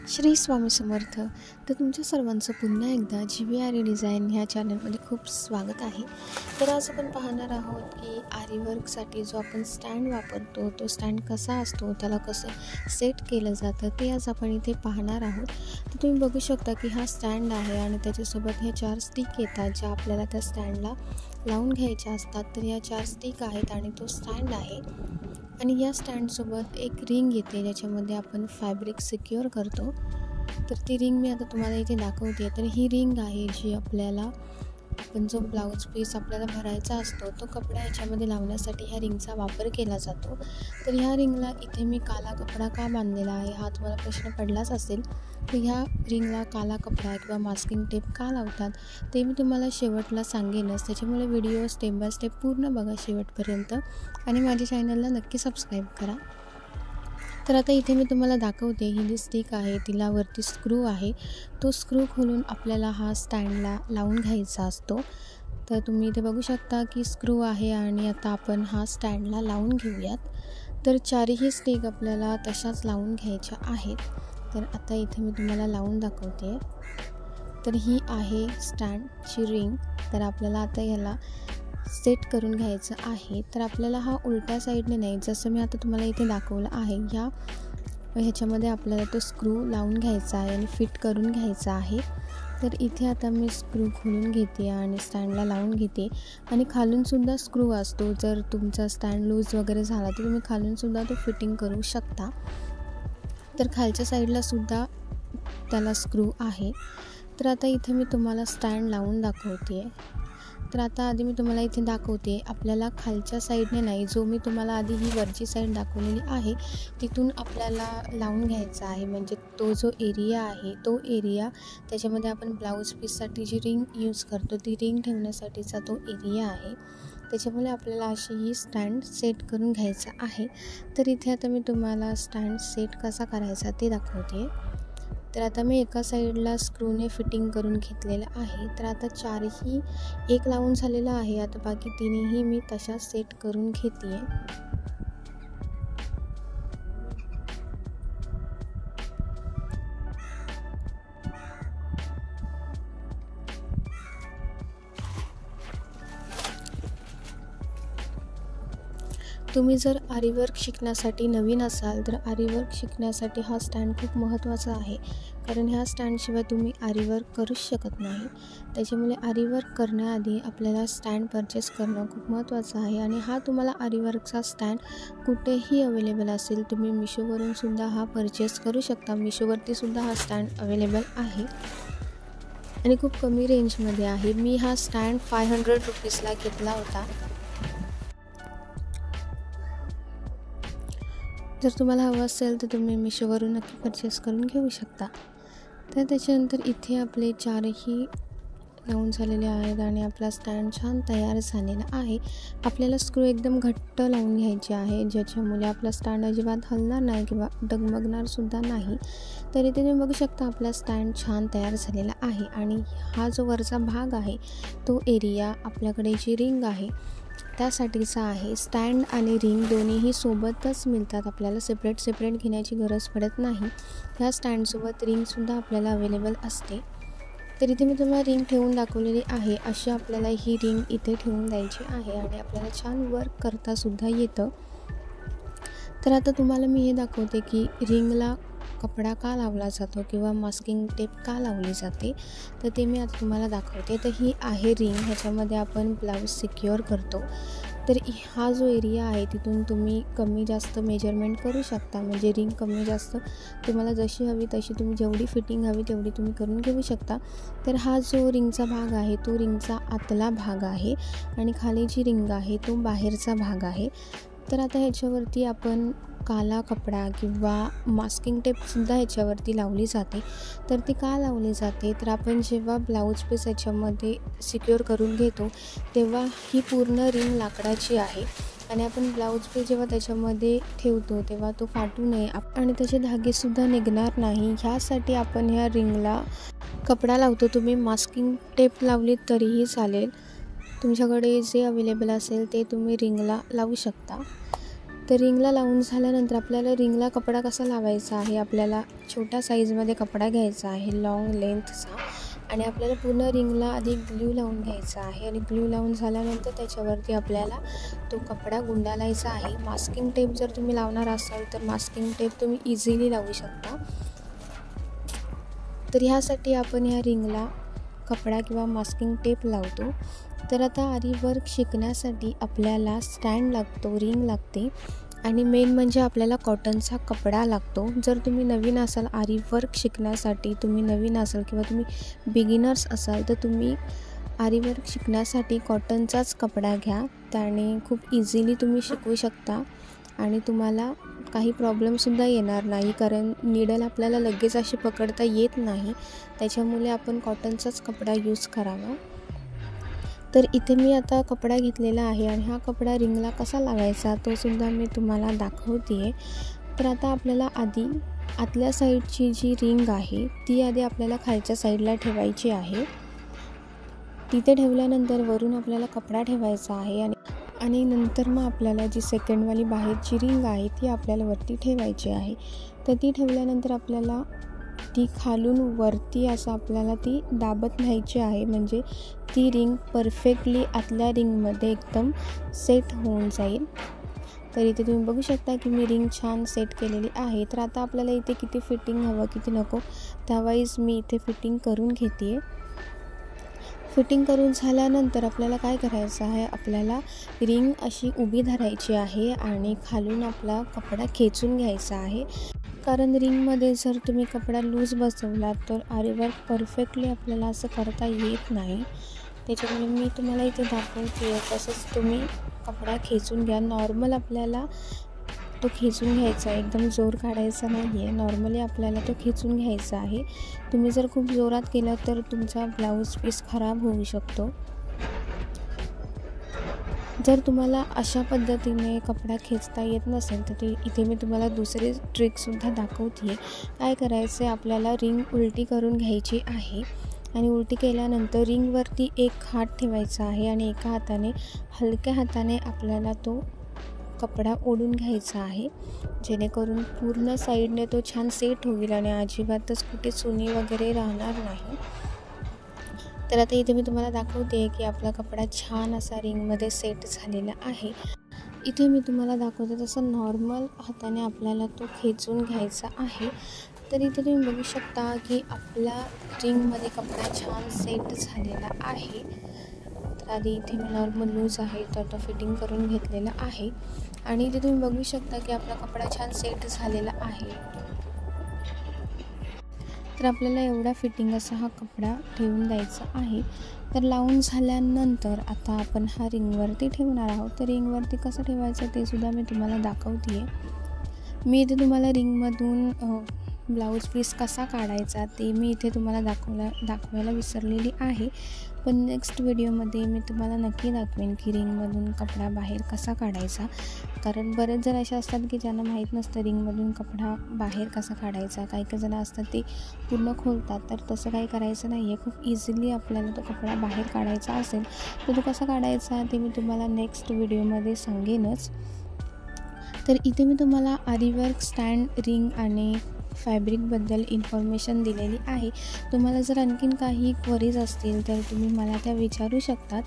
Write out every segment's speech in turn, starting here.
श्री स्वामी समर्थ. तर तुमच्या सर्वांचं पुन्हा एकदा GVRE डिझाईन ह्या चॅनलमध्ये खूप स्वागत आहे. तर आज आपण पाहणार आहोत की आरी वर्कसाठी जो आपण स्टँड वापरतो तो स्टँड कसा असतो, त्याला कसं सेट केलं जातं ते आज आपण इथे पाहणार आहोत. तर तुम्ही बघू शकता की हा स्टँड आहे आणि त्याच्यासोबत ह्या 4 स्टिक येतात ज्या आपल्याला त्या स्टँडला लावून घ्यायच्या असतात. तर या 4 स्टिक आहेत आणि तो स्टँड आहे आणि या स्टँडसोबत एक रिंग येते ज्याच्यामध्ये आपण फॅब्रिक सिक्युअर करतो. तर ती रिंग मी आता तुम्हाला इथे दाखवते. तर ही रिंग आहे जी आपल्याला आपण जो ब्लाऊज पीस आपल्याला भरायचा असतो तो कपडा ह्याच्यामध्ये लावण्यासाठी ह्या रिंगचा वापर केला जातो. तर ह्या रिंगला इथे मी काला कपडा का बांधलेला आहे हा तुम्हाला प्रश्न पडलाच असेल. तर ह्या रिंगला काला कपडा किंवा मास्किंग टेप का लावतात ते मी तुम्हाला शेवटला सांगेनच. त्याच्यामुळे व्हिडिओ स्टेप बाय स्टेप पूर्ण बघा शेवटपर्यंत आणि माझ्या चॅनलला नक्की सबस्क्राईब करा. तर आता इथे मी तुम्हाला दाखवते. ही जी स्टिक आहे तिला वरती स्क्रू आहे, तो स्क्रू खोलून आपल्याला हा स्टँडला लावून घ्यायचा असतो. तर तुम्ही इथे बघू शकता की स्क्रू आहे आणि आता आपण हा स्टँडला लावून घेऊयात. तर 4ही स्टिक आपल्याला तशाच लावून घ्यायच्या आहेत. तर आता इथे मी तुम्हाला लावून दाखवते. तर ही आहे स्टँडची रिंग. तर आपल्याला आता ह्याला सेट करून घ्यायचं आहे. तर आपल्याला हा उलट्या साईडने नाही, जसं मी आता तुम्हाला इथे दाखवलं आहे ह्याच्यामध्ये आपल्याला तो स्क्रू लावून घ्यायचा आहे आणि फिट करून घ्यायचा आहे. तर इथे आता मी स्क्रू खोलून घेते आणि स्टँडला लावून घेते आणि खालूनसुद्धा स्क्रू असतो. जर तुमचा स्टँड लूज वगैरे झाला तर तुम्ही खालूनसुद्धा तो फिटिंग करू शकता. तर खालच्या साईडला सुद्धा त्याला स्क्रू आहे. तर आता इथे मी तुम्हाला स्टँड लावून दाखवते. तर आता आधी मी तुम्हाला इथे दाखवते. आपल्याला खालच्या साईडने नाही, जो मी तुम्हाला आधी ही वरची साईड दाखवलेली आहे तिथून आपल्याला लावून घ्यायचा आहे. म्हणजे तो जो एरिया आहे तो एरिया त्याच्यामध्ये आपण ब्लाऊज पीससाठी जी रिंग यूज करतो ती रिंग ठेवण्यासाठीचा तो एरिया आहे. त्याच्यामुळे आपल्याला अशी ही स्टँड सेट करून घ्यायचा आहे. तर इथे आता मी तुम्हाला स्टँड सेट कसा करायचा ते दाखवते. तर आता मी एका साईडला स्क्रूने फिटिंग करून घेतलेलं आहे. तर आता 4ही एक लावून झालेला आहे. आता बाकी 3ही मी तशा सेट करून घेते आहे. तुम्ही जर आरीवर्क शिकण्यासाठी नवीन असाल तर आरीवर्क शिकण्यासाठी हा स्टँड खूप महत्त्वाचा आहे, कारण ह्या स्टँडशिवाय तुम्ही आरीवर्क करूच शकत नाही. त्याच्यामुळे आरीवर्क करण्याआधी आपल्याला स्टँड परचेस करणं खूप महत्त्वाचं आहे. आणि हा तुम्हाला आरीवर्कचा स्टँड कुठेही अवेलेबल असेल. तुम्ही मिशोवरूनसुद्धा हा परचेस करू शकता. मिशोवरतीसुद्धा हा स्टँड अवेलेबल आहे आणि खूप कमी रेंजमध्ये आहे. मी हा स्टँड 500 रुपीजला घेतला होता. जर तुम्हाला हवं असेल तर तुम्ही मिशोवरून नक्की परचेस करून घेऊ शकता. तर त्याच्यानंतर इथे आपले 4ही लावून झालेले आहेत आणि आपला स्टँड छान तयार झालेला आहे. आपल्याला स्क्रू एकदम घट्ट लावून घ्यायचे आहे, ज्याच्यामुळे आपला स्टँड अजिबात हलणार नाही किंवा डगमगणारसुद्धा नाही. तर इथे तुम्ही बघू शकता आपला स्टँड छान तयार झालेला आहे. आणि हा जो वरचा भाग आहे तो एरिया आपल्याकडे जी रिंग आहे त्यासाठीचा आहे. स्टँड आणि रिंग दोन्हीही सोबतच मिळतात. आपल्याला सेपरेट घेण्याची गरज पडत नाही. ह्या स्टँडसोबत रिंगसुद्धा आपल्याला अवेलेबल असते. तर इथे मी तुम्हाला रिंग ठेवून दाखवलेली आहे. अशी आपल्याला ही रिंग इथे ठेवून द्यायची आहे आणि आपल्याला छान वर्क करतासुद्धा येतं. तर आता तुम्हाला मी हे दाखवते की रिंगला कपडा का लावला जातो किंवा मास्किंग टेप का लावली जाते. तर ते मी आता तुम्हाला दाखवते. तर ही आहे रिंग, ह्याच्यामध्ये आपण ब्लाऊज सिक्युअर करतो. तर हा जो एरिया आहे तिथून तुम्ही कमी जास्त मेजरमेंट करू शकता. म्हणजे रिंग कमी जास्त तुम्हाला जशी हवी तशी तुम्ही जेवढी फिटिंग हवी तेवढी तुम्ही करून घेऊ शकता. तर हा जो रिंगचा भाग आहे तो रिंगचा आतला भाग आहे आणि खाली जी रिंग आहे तो बाहेरचा भाग आहे. तर आता ह्याच्यावरती आपण काला कपडा किंवा मास्किंग टेपसुद्धा ह्याच्यावरती लावली जाते. तर ती का लावली जाते तर आपण जेव्हा ब्लाऊज पीस ह्याच्यामध्ये सिक्युअर करून घेतो तेव्हा ही पूर्ण रिंग लाकडाची आहे आणि आपण ब्लाऊज पीस जेव्हा त्याच्यामध्ये ठेवतो तेव्हा तो फाटू नये आणि त्याचे धागेसुद्धा निघणार नाही, ह्यासाठी आपण ह्या रिंगला कपडा लावतो. तुम्ही मास्किंग टेप लावली तरीही चालेल. तुमच्याकडे जे अवेलेबल असेल ते तुम्ही रिंगला लावू शकता. तर रिंगला लावून झाल्यानंतर आपल्याला रिंगला कपडा कसा लावायचा आहे, आपल्याला छोट्या साईजमध्ये कपडा घ्यायचा आहे लॉंग लेंथचा, आणि आपल्याला पूर्ण रिंगला आधी ग्लू लावून घ्यायचा आहे. आणि ग्लू लावून झाल्यानंतर त्याच्यावरती आपल्याला तो कपडा गुंडाळायचा आहे. मास्किंग टेप जर तुम्ही लावणार असाल तर मास्किंग टेप तुम्ही इझिली लावू शकता. तर ह्यासाठी आपण ह्या रिंगला कपडा किंवा मास्किंग टेप लावतो. तर आता आरी वर्क शिकण्यासाठी आपल्याला स्टँड लागतो, रिंग लागते, आणि मेन म्हणजे आपल्याला कॉटनचा कपडा लागतो. जर तुम्ही नवीन असाल आरी वर्क शिकण्यासाठी, तुम्ही नवीन असाल किंवा तुम्ही बिगिनर्स असाल तर तुम्ही आरी वर्क शिकण्यासाठी कॉटनचाच कपडा घ्या. त्याने खूप इझिली तुम्ही शिकू शकता आणि तुम्हाला काही प्रॉब्लेमसुद्धा येणार नाही, कारण नीडल आपल्याला लगेच अशी पकडता येत नाही. त्याच्यामुळे आपण कॉटनचाच कपडा यूज करावा. तर इथे मी आता कपडा घेतलेला आहे आणि हा कपडा रिंगला कसा लावायचा तो सुद्धा मी तुम्हाला दाखवते आहे. तर आता आपल्याला आधी आतल्या साईडची जी रिंग आहे ती आधी आपल्याला खालच्या साईडला ठेवायची आहे. तिथे ठेवल्यानंतर वरून आपल्याला कपडा ठेवायचा आहे आणि नंतर मग आपल्याला जी सेकंडवाली बाहेरची रिंग आहे ती आपल्याला वरती ठेवायची आहे. तर ती ठेवल्यानंतर आपल्याला ती खालून वरती असं आपल्याला ती दाबत न्यायची आहे, म्हणजे ती रिंग परफेक्टली आतल्या रिंगमध्ये एकदम सेट होऊन जाईल. तर इथे तुम्ही बघू शकता की मी रिंग छान सेट केलेली आहे. तर आता आपल्याला इथे किती फिटिंग हवं किती नको त्यावाईज मी इथे फिटिंग करून घेते आहे. फिटिंग करून झाल्यानंतर आपल्याला काय करायचं आहे, आपल्याला रिंग अशी उभी धरायची आहे आणि खालून आपला कपडा खेचून घ्यायचा आहे. कारण रिंगमध्ये जर तुम्ही कपडा लूज बसवला तर आरी वर्क परफेक्टली आपल्याला असं करता येत नाही. त्याच्यामुळे मी तुम्हाला इथे दाखवते आहे. तसंच तुम्ही कपडा खेचून घ्या. नॉर्मल आपल्याला तो खेचून घ्यायचा आहे, एकदम जोर काढायचा नाही आहे. नॉर्मली आपल्याला तो खेचून घ्यायचा आहे. तुम्ही जर खूप जोरात केलं तर तुमचा ब्लाऊज पीस खराब होऊ शकतो. जर तुम्हाला अशा पद्धतीने कपडा खेचता येत नसेल तर इथे मी तुम्हाला दुसरी ट्रिकसुद्धा दाखवते आहे. काय करायचं आहे, आपल्याला रिंग उलटी करून घ्यायची आहे आणि उलटी केल्यानंतर रिंगवरती एक हात ठेवायचा आहे आणि एका हाताने हलक्या हाताने आपल्याला तो कपडा ओढून घ्यायचा आहे, जेणेकरून पूर्ण साईडने तो छान सेट होईल आणि अजिबातच कुठे चुनी वगैरे राहणार नाही. तर आता इथे मी तुम्हाला दाखवते की आपला कपडा छान असा रिंगमध्ये सेट झालेला आहे. इथे मी तुम्हाला दाखवते तसं नॉर्मल हाताने आपल्याला तो खेचून घ्यायचा आहे. तर इथे तुम्ही बघू शकता की आपला रिंगमध्ये कपडा छान सेट झालेला आहे. तर आधी इथे मी नॉर्मल लूज आहे तर तो फिटिंग करून घेतलेला आहे आणि इथे तुम्ही बघू शकता की आपला कपडा छान सेट झालेला आहे. तर आपल्याला एवढा फिटिंग असा हा कपडा ठेवून द्यायचा आहे. तर लावून झाल्यानंतर आता आपण हा रिंगवरती ठेवणार आहोत. तर रिंगवरती कसं ठेवायचं ते सुद्धा मी तुम्हाला दाखवते आहे. मी इथे तुम्हाला रिंगमधून ब्लाऊज पीस कसा काढायचा ते मी इथे तुम्हाला दाखवायला विसरलेली आहे, पण नेक्स्ट व्हिडिओमध्ये मी तुम्हाला नक्की दाखवेन की रिंगमधून कपडा बाहेर कसा काढायचा. कारण बरेच जण असे असतात की ज्यांना माहीत नसतं रिंगमधून कपडा बाहेर कसा काढायचा. काही जण असतात ते पूर्ण खोलतात, तर तसं काही करायचं नाही आहे. खूप इझिली आपल्याला तो कपडा बाहेर काढायचा असेल तर तो कसा काढायचा ते मी तुम्हाला नेक्स्ट व्हिडिओमध्ये सांगेनच. तर इथे मी तुम्हाला आरी वर्क स्टँड, रिंग आणि फॅब्रिकबद्दल इन्फॉर्मेशन दिलेली आहे. तुम्हाला जर आणखीन काही क्वरीज असतील तर तुम्ही मला त्या विचारू शकतात.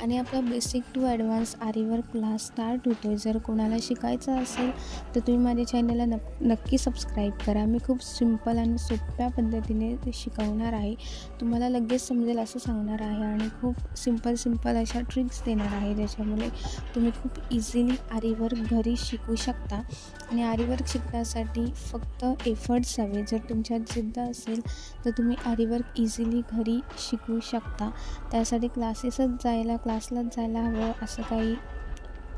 आणि आपला बेसिक टू ॲडव्हान्स आरी वर्क क्लास स्टार्ट होतो आहे. जर कोणाला शिकायचं असेल तर तुम्ही माझ्या चॅनलला नक्की सबस्क्राईब करा. मी खूप सिंपल आणि सोप्या पद्धतीने ते शिकवणार आहे. तुम्हाला लगेच समजेल असं सांगणार आहे आणि खूप सिंपल अशा ट्रिक्स देणार आहे, ज्याच्यामुळे तुम्ही खूप इझिली आरी वर्क घरी शिकू शकता. आणि आरी वर्क शिकण्यासाठी फक्त एफर्ट्स हवे. जर तुमच्यात जिद्द असेल तर तुम्ही आरी वर्क इझिली घरी शिकू शकता. त्यासाठी क्लासलाच जायला हवं असं काही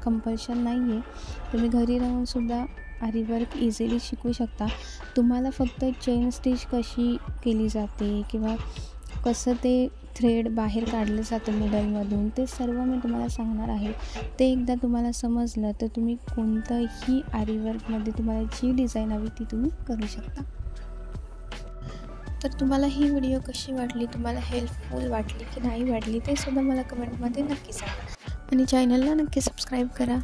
कंपल्शन नाही आहे. तुम्ही घरी राहूनसुद्धा आरी वर्क इझिली शिकू शकता. तुम्हाला फक्त चेन स्टिच कशी केली जाते किंवा कसं ते थ्रेड बाहेर काढलं जातं मिडलमधून ते सर्व मी तुम्हाला सांगणार आहे. ते एकदा तुम्हाला समजलं तर तुम्ही कोणतंही आरी वर्कमध्ये तुम्हाला जी डिझाईन हवी ती तुम्ही करू शकता. तर तुम्हाला ही व्हिडिओ कशी वाटली, तुम्हाला हेल्पफुल वाटली की नाही वाटली ते सुद्धा मला कमेंटमध्ये नक्की सांगा आणि चॅनलला नक्की सबस्क्राईब करा.